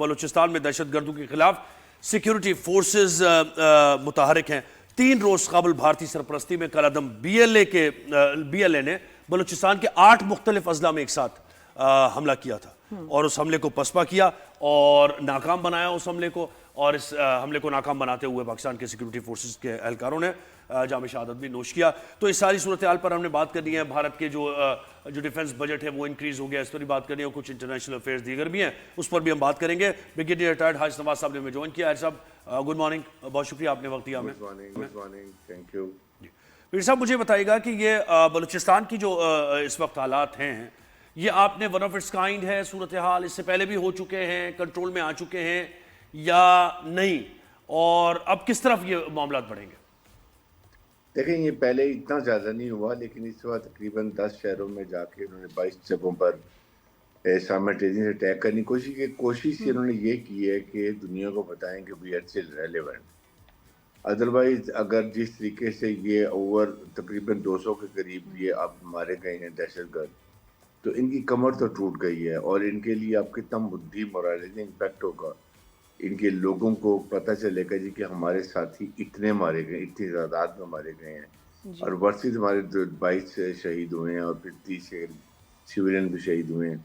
بلوچستان میں دہشت گردوں کے خلاف سیکیورٹی فورسز متحرک ہیں. 3 روز قبل بھارتی سرپرستی میں کالعدم بی ایل اے نے بلوچستان کے 8 مختلف اضلاع میں ایک ساتھ حملہ کیا تھا اور اس حملے کو پسپا کیا اور ناکام بنایا اس حملے کو, اور اس حملے کو ناکام بناتے ہوئے پاکستان کے سیکیورٹی فورسز کے اہلکاروں نے جام شہادت بھی نوش کیا. تو اس ساری صورتحال پر ہم نے بات کرنی ہے. بھارت کے جو ڈیفنس بجٹ ہے وہ انکریز ہو گیا, اس پر بھی بات کرنی ہے, اور کچھ انٹرنیشنل افیئرز دیگر بھی ہیں, اس پر بھی ہم بات کریں گے. بریگیڈیئر ریٹائرڈ حاج نواز صاحب نے ہمیں جوائن کیا. حاج صاحب گڈ مارننگ, بہت شکریہ آپ نے وقت دیا ہمیں. Good morning, thank you. پیر صاحب مجھے بتائیے گا کہ یہ بلوچستان کی جو اس وقت حالات ہیں, یہ آپ نے ون آف اٹس کائنڈ ہے صورتحال, اس سے پہلے بھی ہو چکے ہیں, کنٹرول میں آ چکے ہیں یا نہیں, اور اب کس طرف یہ معاملات بڑھیں گے؟ دیکھیں یہ پہلے اتنا زیادہ نہیں ہوا, لیکن اس وقت تقریباً 10 شہروں میں جا کے انہوں نے 22 جگہوں پر سائملٹینیس اٹیک کرنے کی کوشش انہوں نے یہ کی ہے کہ دنیا کو بتائیں کہ we are still relevant. Otherwise اگر جس طریقے سے یہ اوور تقریباً 200 کے قریب یہ اب مارے گئے ہیں دہشت گرد, تو ان کی کمر تو ٹوٹ گئی ہے, اور ان کے لیے اب کتنا مدی مورالٹی امپیکٹ ہوگا. ان کے لوگوں کو پتہ چلے گا جی کہ ہمارے ساتھی اتنے مارے گئے, اتنی تعداد میں مارے گئے ہیں, اور ورسز ہمارے 22 شہید ہوئے ہیں اور پھر 30 سویلین بھی شہید ہوئے ہیں.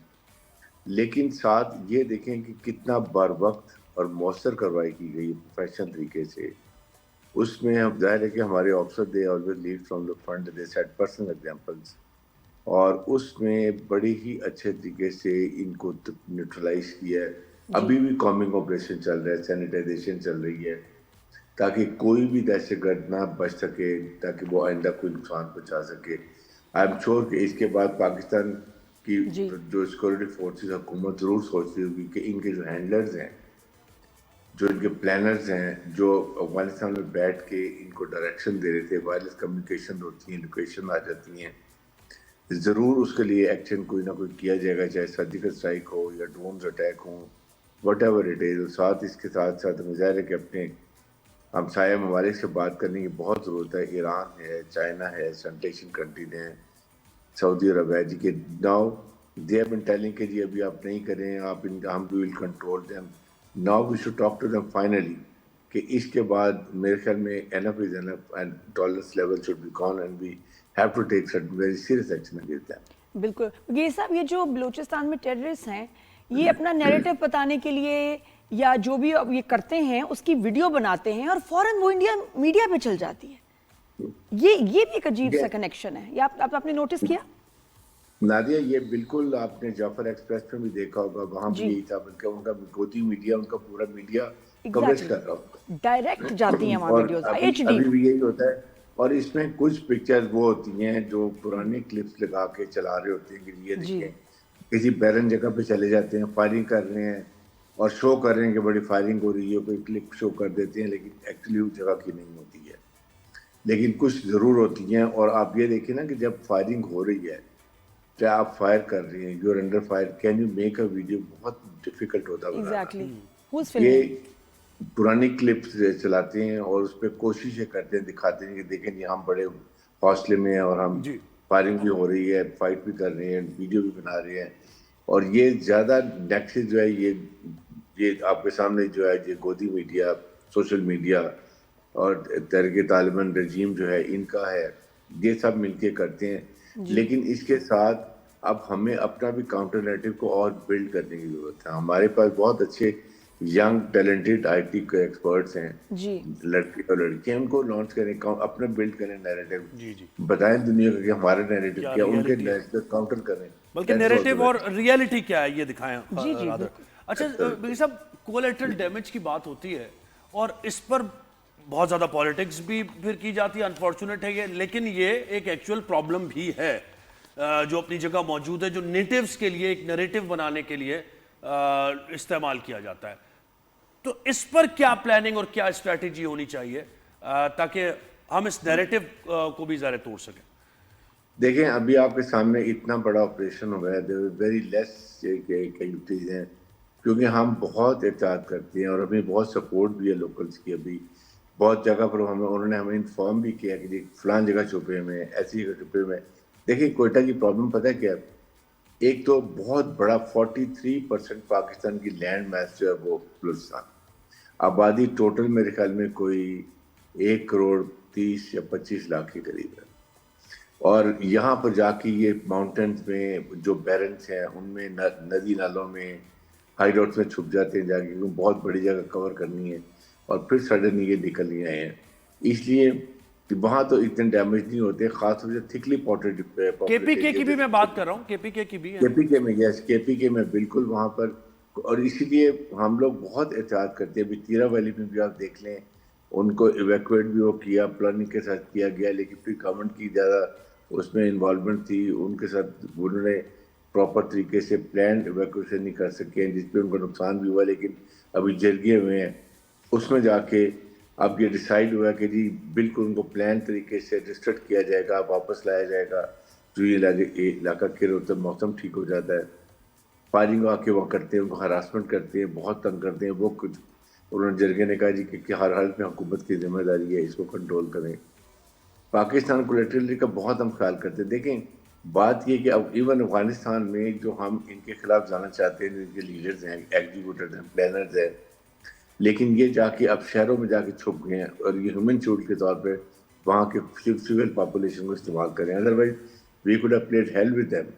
لیکن ساتھ یہ دیکھیں کہ کتنا بر وقت اور مؤثر کارروائی کی گئی پروفیشنل طریقے سے. اس میں اب ظاہر ہے کہ ہمارے officer they always lead from the front, they set personal examples, اور اس میں بڑی ہی اچھے طریقے سے ان کو نیوٹرلائز کیا ہے. ابھی بھی کامنگ آپریشن چل رہا ہے, سینیٹائزیشن چل رہی ہے, تاکہ کوئی بھی دہشت گرد نہ بچ سکے, تاکہ وہ آئندہ کوئی نقصان پہنچا سکے. آئی ایم شیور کہ اس کے بعد پاکستان کی جو سیکورٹی فورسز حکومت ضرور سوچ رہی ہوگی کہ ان کے جو ہینڈلرز ہیں, جو ان کے پلانرز ہیں, جو افغانستان میں بیٹھ کے ان کو ڈائریکشن دے رہے تھے, وائرلیس کمیونیکیشن ہوتی ہیں, لوکیشن آ جاتی ہیں, ضرور اس کے لیے ایکشن کوئی نہ کوئی کیا جائے گا, چاہے سرجیکل اسٹرائک ہو یا ڈرونز اٹیک ہوں, وٹ ایور اٹ از. اور ساتھ اس کے ساتھ ہمیں ظاہر ہے کہ اپنے ہمسایہ ممالک سے بات کرنے کی بہت ضرورت ہے. ایران ہے, چائنا ہے, سنٹ ایشین کنٹریز ہیں, سعودی عرب ہے, جی کہ now they have been telling کہ جی ابھی آپ نہیں کریں, آپ ہم we will control them. Now we should talk to them finally, کہ اس کے بعد میرے خیال میں enough is enough and tolerance level should be gone and we have to take certain very serious action against them. بالکل. یہ صاحب یہ جو بلوچستان میں ٹیررسٹ ہیں, یہ اپنا نیریٹو بتانے کے لیے یا جو بھی یہ کرتے ہیں اس کی ویڈیو بناتے ہیں اور فوراً وہ انڈیا میڈیا پہ چل جاتی ہے. یہ بھی ایک عجیب سا کنیکشن ہے, یہ آپ نے نوٹس کیا؟ نادیہ یہ بالکل آپ نے جعفر ایکسپریس پہ بھی دیکھا ہوگا, وہاں بھی یہی تھا, بلکہ ان کا گودی میڈیا, ان کا پورا میڈیا کوریج کر رہا ہوتا, ڈائریکٹ جاتی ہیں وہاں اور ویڈیوز ابھی بھی یہی ہوتا ہے. اور اس میں کچھ پکچرز وہ ہوتی ہیں جو پرانی کلپس لگا کے چلا رہے ہوتے ہیں کہ یہ دیکھیں, کسی بیرن جگہ پہ چلے جاتے ہیں, فائرنگ کر رہے ہیں اور شو کر رہے ہیں کہ بڑی فائرنگ ہو رہی ہے, کوئی کلپ شو کر دیتے ہیں, لیکن ایکچولی اس جگہ کی نہیں ہوتی ہے, لیکن کچھ ضرور ہوتی ہیں. اور آپ یہ دیکھیں نا کہ جب فائرنگ ہو رہی ہے, چاہے آپ فائر کر رہے ہیں, you are under fire, can you make a video, بہت ڈیفیکلٹ ہوتا ہے بنانا. یہ پرانی کلپس چلاتے ہیں اور اس پہ کوششیں کرتے ہیں, دکھاتے ہیں کہ دیکھیں جی ہم بڑے حوصلے میں ہیں اور ہم فائرنگ بھی ہو رہی ہے, فائٹ بھی کر رہے ہیں, ویڈیو بھی بنا رہے ہیں. اور یہ زیادہ نیکسس جو ہے یہ آپ کے سامنے جو ہے یہ گودی میڈیا, سوشل میڈیا اور تحریک طالبان رجیم جو ہے ان کا ہے, یہ سب مل کے کرتے ہیں. لیکن اس کے ساتھ اب ہمیں اپنا بھی کاؤنٹر نیریٹو کو اور بلڈ کرنے کی ضرورت ہے. ہمارے پاس بہت اچھے ینگ ٹیلنٹڈ آئی ٹی کے ایکسپرٹس ہیں, لڑکے اور لڑکیاں, ان کو لانچ کریں, اپنا بلڈ کریں نیریٹو, بتائیں دنیا کو کہ ہمارے نیریٹو کیا, ان کے نیریٹو کاؤنٹر کریں, بلکہ نیریٹو اور ریئلٹی کیا ہے یہ دکھائیں. اچھا بھائی صاحب, کولیٹرل ڈیمیج کی بات ہوتی ہے اور اس پر بہت زیادہ پالیٹکس بھی پھر کی جاتی ہے, انفارچونیٹ ہے یہ, لیکن یہ ایک ایکچول پرابلم بھی ہے جو اپنی جگہ موجود ہے, جو نیٹیوز کے لیے ایک نیریٹو بنانے کے لیے استعمال کیا جاتا ہے. تو اس پر کیا پلاننگ اور کیا اسٹریٹجی ہونی چاہیے تاکہ ہم اس نیریٹو کو بھی ظاہر توڑ سکیں؟ دیکھیں ابھی آپ کے سامنے اتنا بڑا آپریشن ہو گیا ہے, ویری لیس کیجویلٹیز ہیں, کیونکہ ہم بہت احتیاط کرتے ہیں اور ہمیں بہت سپورٹ بھی ہے لوکلز کی. ابھی بہت جگہ پر انہوں نے ہمیں انفارم بھی کیا کہ جی فلان جگہ چھپے ہوئے ہیں, ایسی جگہ چھپے ہوئے ہیں. دیکھیں کوئٹہ کی پرابلم پتہ ہے کیا ہے, ایک تو بہت بڑا 43% پاکستان کی لینڈ میس جو ہے وہ بلوچستان، آبادی ٹوٹل میرے خیال میں کوئی 1 کروڑ 30 یا 25 لاکھ کے قریب ہے، اور یہاں پر جا کے یہ ماؤنٹینز میں جو بیرنس ہیں ان میں ندی نالوں میں ہائیڈ آؤٹس میں چھپ جاتے ہیں جا کے، کیونکہ بہت بڑی جگہ کور کرنی ہے، اور پھر سڈن یہ نکل نہیں آئے ہیں، اس لیے کہ وہاں تو اتنے ڈیمیج نہیں ہوتے، خاص طور سے تھکلی پاٹڈ کے پی کے کی بھی میں بات کر رہا ہوں، کے پی کے کی بھی ہے، کے پی کے میں، یس کے پی کے میں بالکل وہاں پر، اور اسی لیے ہم لوگ بہت احتیاط کرتے ہیں۔ ابھی تیرا ویلی میں بھی آپ دیکھ لیں، ان کو ایویکویٹ بھی وہ کیا، پلاننگ کے ساتھ کیا گیا، لیکن پھر گورنمنٹ کی زیادہ اس میں انوالومنٹ تھی، ان کے ساتھ انہوں نے پراپر طریقے سے پلان ایویکویشن نہیں کر سکے، جس پہ ان کو نقصان بھی ہوا، لیکن ابھی جرگے ہوئے ہیں، اس میں جا کے اب یہ ڈیسائیڈ ہوا کہ جی بالکل ان کو پلان طریقے سے ڈسٹرکٹ کیا جائے گا، واپس لایا جائے گا، جو یہ علاقہ کے ہوتا ہے، موسم ٹھیک ہو جاتا ہے، فائرنگ آ کے وہ کرتے ہیں، ان کو ہراسمنٹ کرتے ہیں، بہت تنگ کرتے ہیں، وہ کچھ انہوں نے جرگے نے کہا جی کہ ہر حالت میں حکومت کی ذمہ داری ہے اس کو کنٹرول کریں۔ پاکستان کولیٹرلی کا بہت ہم خیال کرتے ہیں۔ دیکھیں بات یہ کہ اب ایون افغانستان میں جو ہم ان کے خلاف جانا چاہتے ہیں، ان کے لیڈرز ہیں، ایگزیکیوٹرز ہیں، پلانرز ہیں، لیکن یہ جا کے اب شہروں میں جا کے چھپ گئے ہیں، اور یہ ہیومن شیلڈ کے طور پہ وہاں کے سول پاپولیشن کو استعمال کریں، otherwise we could have played hell with them.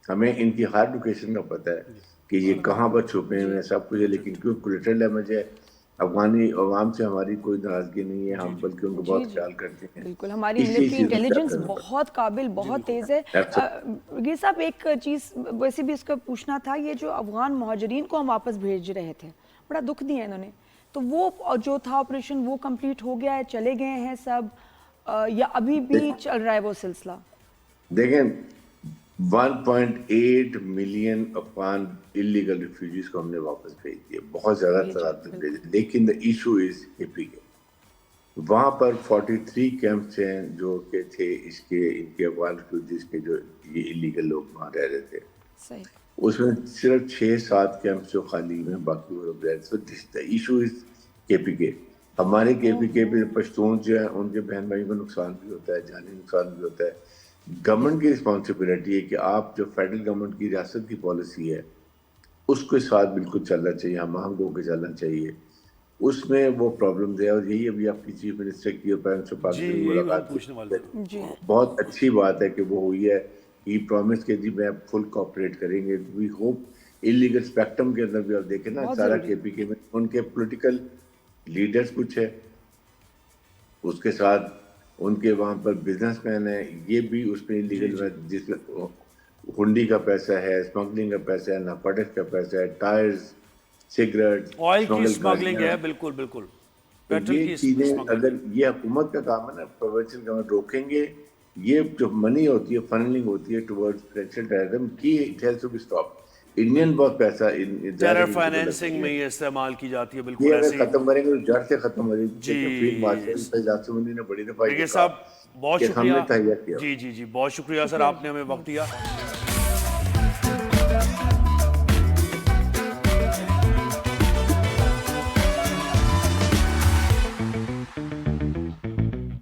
ہمیں ان کی ہر لوکیشن کا پتہ ہے کہ یہ کہاں پر چھپے ہوئے ہیں، سب کچھ ہے، لیکن کیوں کولیٹرل ڈیمیج ہے۔ افغانی عوام سے ہماری کوئی ناراضگی نہیں ہے، ہم بلکہ ان کو بہت خیال کرتے ہیں، بالکل ہماری اس لیے ملٹری انٹیلیجنس بہت قابل، بہت تیز ہے۔ یہ صاحب ایک چیز ویسے بھی اس کو پوچھنا تھا، یہ جو افغان مہاجرین کو ہم واپس بھیج رہے تھے، بڑا دکھ دیا انہوں نے، تو وہ جو تھا آپریشن وہ کمپلیٹ ہو گیا ہے، چلے گئے ہیں سب، یا ابھی بھی چل رہا ہے وہ سلسلہ؟ دیکھیں 1.8 ملین افغان انلیگل ریفیوجیز کو ہم نے واپس بھیج دیے، بہت زیادہ تعداد میں بھیجے، لیکن دا ایشو از کے پی کے، وہاں پر 43 کیمپس ہیں جو کہ تھے اس کے ان کے افغان ریفیوجیز کے، جو یہ انلیگل لوگ وہاں رہ رہے تھے، صحیح، اس میں صرف 6-7 کیمپس جو خالی ہوئے ہیں، باقی وہ لوگ رہ رہے تھے۔ دا ایشو از کے پی کے۔ ہمارے کے پی کے پہ پشتون جو ہیں ان کے بہن بھائیوں کو نقصان بھی ہوتا ہے، جانی نقصان بھی ہوتا ہے۔ گورنمنٹ کی رسپانسبلٹی ہے کہ آپ جو فیڈرل گورنمنٹ کی ریاست کی پالیسی ہے اس کے ساتھ بالکل چلنا چاہیے، ہم آہنگ ہو کے چلنا چاہیے، اس میں وہ پرابلمز ہے، اور یہی ابھی آپ کی چیف منسٹر کی اور پرائم منسٹر پاکستان کی یہی ملاقات پوچھنے والے تھے، جی بہت اچھی بات ہے کہ وہ ہوئی ہے۔ ہی پرومس کہ جی میں فل کوآپریٹ کریں گے۔ وی ہوپ انلیگل اسپیکٹرم کے اندر بھی آپ دیکھیں نا، بہت سارا ضروری کے پی کے میں ان کے پولیٹیکل لیڈرز کچھ ہے، اس کے ساتھ ان کے وہاں پر بزنس مین ہیں، یہ بھی اس میں انلیگل، جس میں ہنڈی کا پیسہ ہے، اسمگلنگ کا پیسہ ہے، نارکوٹکس کا پیسہ ہے، ٹائرز، سگریٹ، آئل کی اسمگل اسمگلنگ گاڑیاں، ہے، بالکل بالکل، تو پیٹرول کی یہ چیزیں اسمگلنگ، اگر یہ حکومت کا کام ہے نا، پروونشل گورنمنٹ روکیں گے، یہ جو منی ہوتی ہے، فنڈنگ ہوتی ہے ٹورڈز فائنینشیل ٹیررزم کی، it has to be stop. Indian بہت پیسہ ٹیرر فائنینسنگ میں یہ استعمال کی جاتی ہے، بالکل یہ اگر ایسی۔ ختم کریں گے تو جڑ سے ختم ہو جائے گی۔ دیکھیں فیلڈ جی مارشل سید آصف نے بڑی دفعہ یہ بیگے کہا صاحب بہت کہ ہم شکریہ، نے تہیہ کیا۔ جی بہت شکریہ سر، آپ نے ہمیں وقت دیا۔